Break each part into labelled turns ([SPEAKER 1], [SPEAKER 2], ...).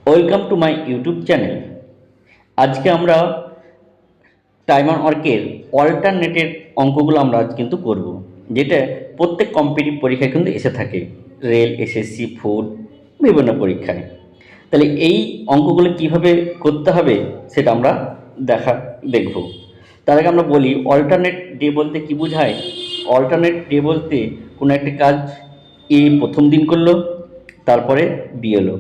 [SPEAKER 1] Welcome to my YouTube channel. আজকে আমরা timer ওয়ার্কের অল্টারনেটের অঙ্কগুলো আমরা আজ কিন্তু করব, যেটা প্রত্যেক কম্পিটিটিভ পরীক্ষায় কিন্তু এসে থাকে, রেল, এসএসসি, ফুড, বিভিন্ন পরীক্ষায়। তাহলে এই অঙ্কগুলো কিভাবে করতে হবে সেটা আমরা দেখব। তার আগে আমরা বলি অল্টারনেট ডে বলতে কি বোঝায়। অল্টারনেট ডে বলতে কোনো একটা কাজ এ প্রথম দিন করলো, তারপরে বি এলো,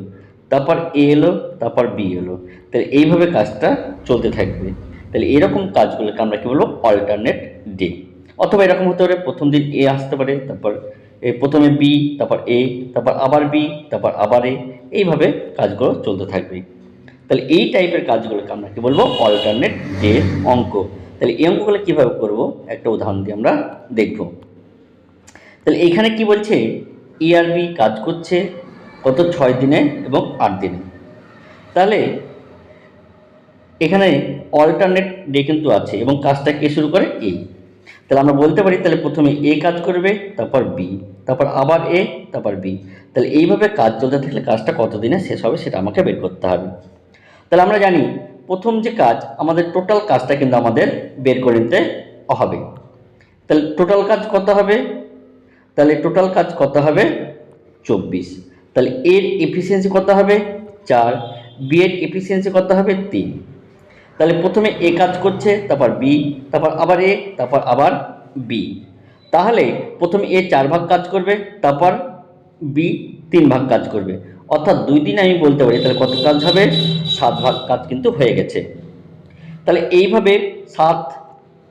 [SPEAKER 1] তারপর এ এলো, তারপর বি এলো। তাহলে এইভাবে কাজটা চলতে থাকবে। তাহলে এরকম কাজগুলোকে আমরা কি বলবো, অল্টারনেট ডে। অথবা এরকম হতে পারে, প্রথম দিন এ আসতে পারে, তারপর প্রথমে বি, তারপর এ, তারপর আবার বি, তারপর আবার এ, এইভাবে কাজগুলো চলতে থাকবে। তাহলে এই টাইপের কাজগুলোকে আমরা কি বলবো, অল্টারনেট ডে অঙ্ক। তাহলে এই অঙ্কগুলো কীভাবে করব একটা উদাহরণ দিয়ে আমরা দেখব। তাহলে এখানে কি বলছে, এ আর বি কাজ করছে কত, 6 দিনে এবং 8 দিনে। তাহলে এখানে অল্টারনেট ডে কিন্তু আছে এবং কাজটা কে শুরু করে, এ। তাহলে আমরা বলতে পারি, তাহলে প্রথমে এ কাজ করবে, তারপর বি, তারপর আবার এ, তারপর বি। তাহলে এইভাবে কাজ চলতে থাকলে কাজটা কত দিনে শেষ হবে সেটা আমাকে বের করতে হবে। তাহলে আমরা জানি প্রথম যে কাজ, আমাদের টোটাল কাজটা কিন্তু আমাদের বের করে নিতে হবে। তাহলে টোটাল কাজ কত হবে, তাহলে টোটাল কাজ কত হবে 24। তাহলে এর এফিসিয়েন্সি কত হবে 4, বি এর এফিসিয়েন্সি কত হবে 3। তাহলে প্রথমে এ কাজ করছে, তারপর বি, তারপর আবার এ, তারপর আবার বি। তাহলে প্রথমে এ 4 ভাগ কাজ করবে, তারপর বি 3 ভাগ কাজ করবে। অর্থাৎ 2 দিন আমি বলতে পারি তাহলে কত কাজ হবে, 7 ভাগ কাজ কিন্তু হয়ে গেছে। তাহলে এইভাবে 7,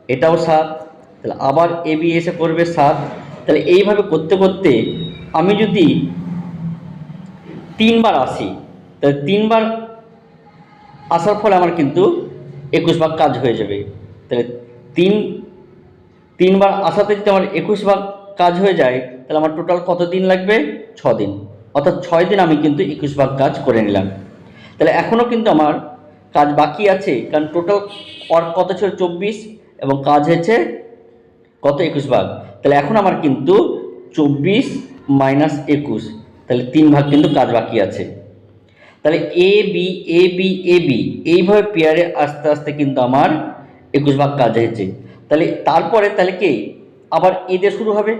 [SPEAKER 1] এটাও 7, তাহলে আবার এ বি এসে করবে 7। তাহলে এইভাবে করতে করতে আমি যদি 3 বার আসি, তাহলে 3 বার আসার ফলে আমার কিন্তু 21 ভাগ কাজ হয়ে যাবে। তাহলে 3 বার আসাতে যদি আমার 21 ভাগ কাজ হয়ে যায়, তাহলে আমার টোটাল কত দিন লাগবে, 6 দিন। অর্থাৎ 6 দিন আমি কিন্তু 21 ভাগ কাজ করে নিলাম। তাহলে এখনও কিন্তু আমার কাজ বাকি আছে, কারণ টোটাল ওয়ার্ক কত ছিল 24 এবং কাজ হয়েছে কত 21 ভাগ। তাহলে এখন আমার কিন্তু 24 মাইনাস 21, তাহলে 3 ভাগ কিন্তু কাজ বাকি আছে। তাহলে A B A B A B এইভাবে পেয়ারে আস্তে আস্তে কিন্তু আমার 21 ভাগ কাজ হয়েছে। তাহলে তারপরে তাহলে কে, আবার এদের শুরু হবে।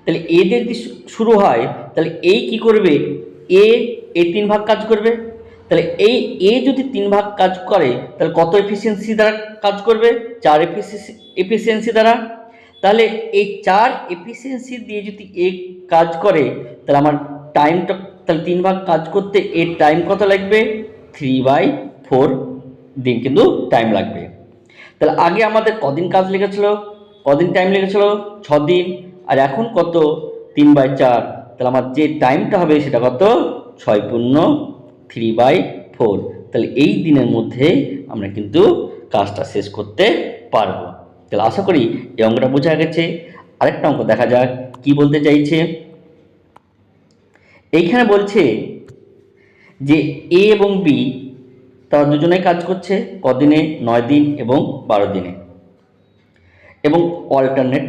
[SPEAKER 1] তাহলে এদের যদি শুরু হয়, তাহলে এই কি করবে, এ 3 ভাগ কাজ করবে। তাহলে এই এ যদি 3 ভাগ কাজ করে, তাহলে কত এফিসিয়েন্সি দ্বারা কাজ করবে, 4 এফিসিয়েন্সি দ্বারা। তাহলে এই 4 এফিসিয়েন্সি দিয়ে যদি এ কাজ করে, তাহলে আমার টাইমটা, তাহলে 3 ভাগ কাজ করতে এর টাইম কত লাগবে, 3/4 দিন কিন্তু টাইম লাগবে। তাহলে আগে আমাদের কদিন কাজ লেগেছিল, কদিন টাইম লেগেছিল, 6 দিন। আর এখন কত, 3/4। তাহলে আমার যে টাইমটা হবে সেটা কত, 6 পূর্ণ 3/4। তাহলে এই দিনের মধ্যে আমরা কিন্তু কাজটা শেষ করতে পারবো। তাহলে আশা করি এই অঙ্কটা বোঝা গেছে। আরেকটা অঙ্ক দেখা যাক কি বলতে চাইছে। এইখানে বলছে যে এ এবং বি তারা দুজনে কাজ করছে কদিনে, 9 দিন এবং 12 দিনে এবং অল্টারনেট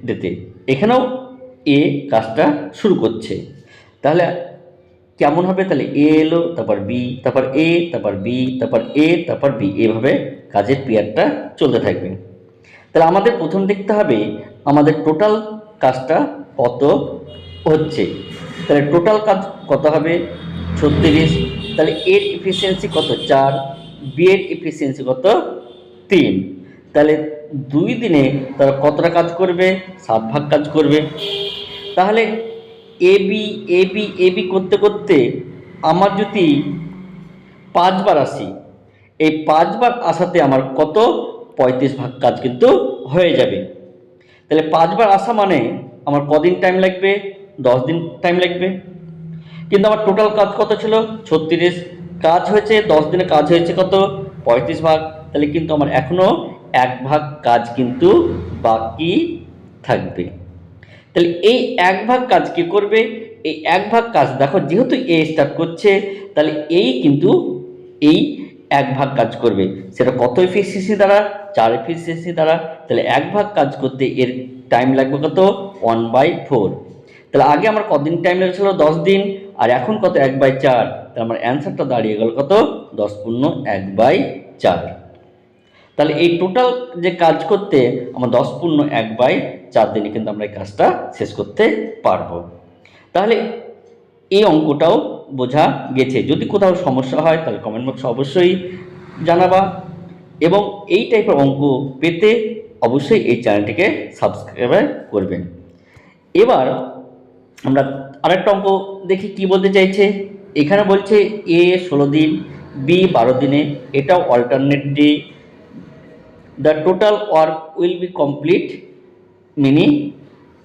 [SPEAKER 1] ডেতে। এখানেও এ কাজটা শুরু করছে। তাহলে কেমন হবে, তাহলে এ এলো, তারপর বি, তারপর এ, তারপর বি, তারপর এ, তারপর বি, এভাবে কাজের পেয়ারটা চলতে থাকবে। তাহলে আমাদের প্রথম দেখতে হবে আমাদের টোটাল কাজটা কত হচ্ছে। তাহলে টোটাল কাজ কত হবে 36। তাহলে এর এফিসিয়েন্সি কত 4, বি এর এফিসিয়েন্সি কত 3। তাহলে 2 দিনে তারা কতটা কাজ করবে, 7 ভাগ কাজ করবে। তাহলে A B A B A B করতে করতে আমার যদি 5 বার আসি, এই 5 বার আসাতে আমার কত, 35 ভাগ কাজ কিন্তু হয়ে যাবে। তাহলে 5 বার আসা মানে আমার কদিন টাইম লাগবে, 10 দিন টাইম লাগবে। কিন্তু আমার টোটাল কাজ কত ছিল 36, কাজ হয়েছে 10 দিনে কাজ হয়েছে কত, 35 ভাগ। তাহলে কিন্তু আমার এখনও 1 ভাগ কাজ কিন্তু বাকি থাকবে। তাহলে এই 1 ভাগ কাজ কি করবে, এই 1 ভাগ কাজ দেখো যেহেতু এ স্টার্ট করছে, তাহলে এই কিন্তু এই 1 ভাগ কাজ করবে। সেটা কত এফিসিয়েন্সি দ্বারা, 4 এফিসিয়েন্সি দ্বারা। তাহলে 1 ভাগ কাজ করতে এর টাইম লাগবে কত, 1/4। তাহলে আগে আমার কদিন টাইম লেগেছিল 10 দিন, আর এখন কত 1/4, তাহলে আমার অ্যান্সারটা দাঁড়িয়ে গেল কত? 10/1/4। তাহলে এই টোটাল যে কাজ করতে আমার 10/1/4 দিনে কিন্তু আমরা এই কাজটা শেষ করতে পারবো। তাহলে এই অঙ্কটাও বোঝা গেছে। যদি কোথাও সমস্যা হয় তাহলে কমেন্ট বক্সে অবশ্যই জানাবা, এবং এই টাইপের অঙ্ক পেতে অবশ্যই এই চ্যানেলটিকে সাবস্ক্রাইব করবেন। এবার আমরা আরেকটা অঙ্ক দেখি কি বলতে চাইছে। এখানে বলছে এ 16 দিন, বি 12 দিনে, এটাও alternate day, the total work will be complete mini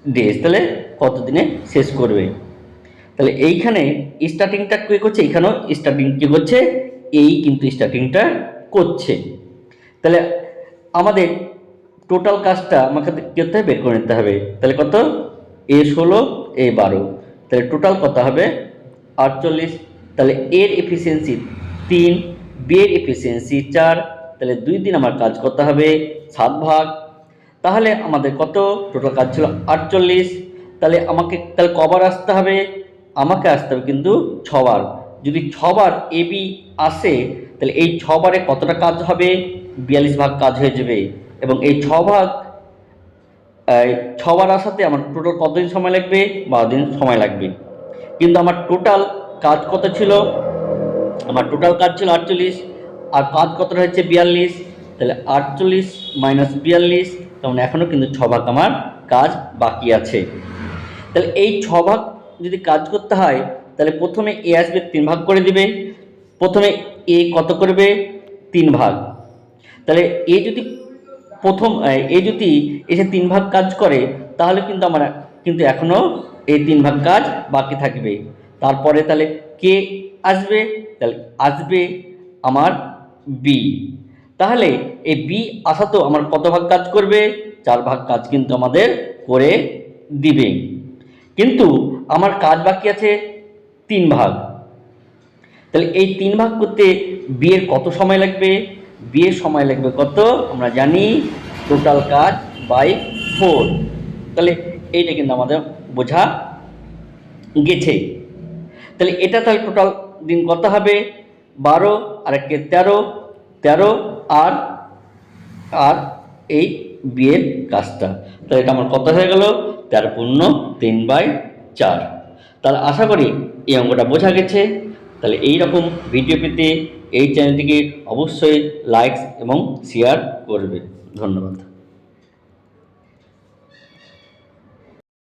[SPEAKER 1] days. তাহলে কত দিনে শেষ করবে? তাহলে এইখানে স্টার্টিংটা কে করছে? এখানেও স্টার্টিং কী করছে? এই কিন্তু স্টার্টিংটা করছে। তাহলে আমাদের টোটাল কাজটা আমাকে কী করতে হবে? বের করে নিতে হবে। তাহলে কত? এ 16, এ 12, তাহলে টোটাল কত হবে? 48। তাহলে এর এফিসিয়েন্সি 3, বি এর এফিসিয়েন্সি 4, তাহলে 2 দিন আমার কাজ করতে হবে 7 ভাগ। তাহলে আমাদের কত? টোটাল কাজ ছিল 48। তাহলে তাহলে কবার আসতে হবে? আমাকে আসতে হবে কিন্তু 6 বার। যদি 6 বার এ বি আসে তাহলে এই 6 বারে কতটা কাজ হবে? 42 ভাগ কাজ হয়ে যাবে। এবং এই 6 বার আসাতে আমার টোটাল কতদিন সময় লাগবে? 12 দিন সময় লাগবে। কিন্তু আমার টোটাল কাজ কত ছিল? আমার টোটাল কাজ ছিল 48, আর কাজ কতটা হচ্ছে? 42। তাহলে 48 মাইনাস 42, তখন এখনও কিন্তু 6 ভাগ আমার কাজ বাকি আছে। তাহলে এই 6 ভাগ যদি কাজ করতে হয় তাহলে প্রথমে এ আসবে 3 ভাগ করে দিবে। প্রথমে এ কত করবে? 3 ভাগ। তাহলে এ যদি এসে 3 ভাগ কাজ করে তাহলে কিন্তু আমার কিন্তু এখনও এই 3 ভাগ কাজ বাকি থাকবে। তারপরে তাহলে কে আসবে? তাহলে আসবে আমার বি। তাহলে এই বি আসা তো আমার কত ভাগ কাজ করবে? 4 ভাগ কাজ কিন্তু আমাদের করে দিবে। কিন্তু আমার কাজ বাকি আছে 3 ভাগ। তাহলে এই 3 ভাগ করতে বি এর কত সময় লাগবে? বি এর সময় লাগবে কত? আমরা জানি টোটাল কাজ বাই 4। তাহলে এইটা কিন্তু আমাদের বোঝা গেছে। তাহলে এটা তাহলে টোটাল দিন কত হবে? 12 আর একে 13 আর এই বি এর কাজটা। তাহলে এটা আমার কত হয়ে গেল? 13/3/4। তাহলে আশা করি এই অঙ্কটা বোঝা গেছে। তাহলে এই রকম ভিডিও পেতে এই চ্যানেলটিকে অবশ্যই লাইক এবং শেয়ার করবে। ধন্যবাদ।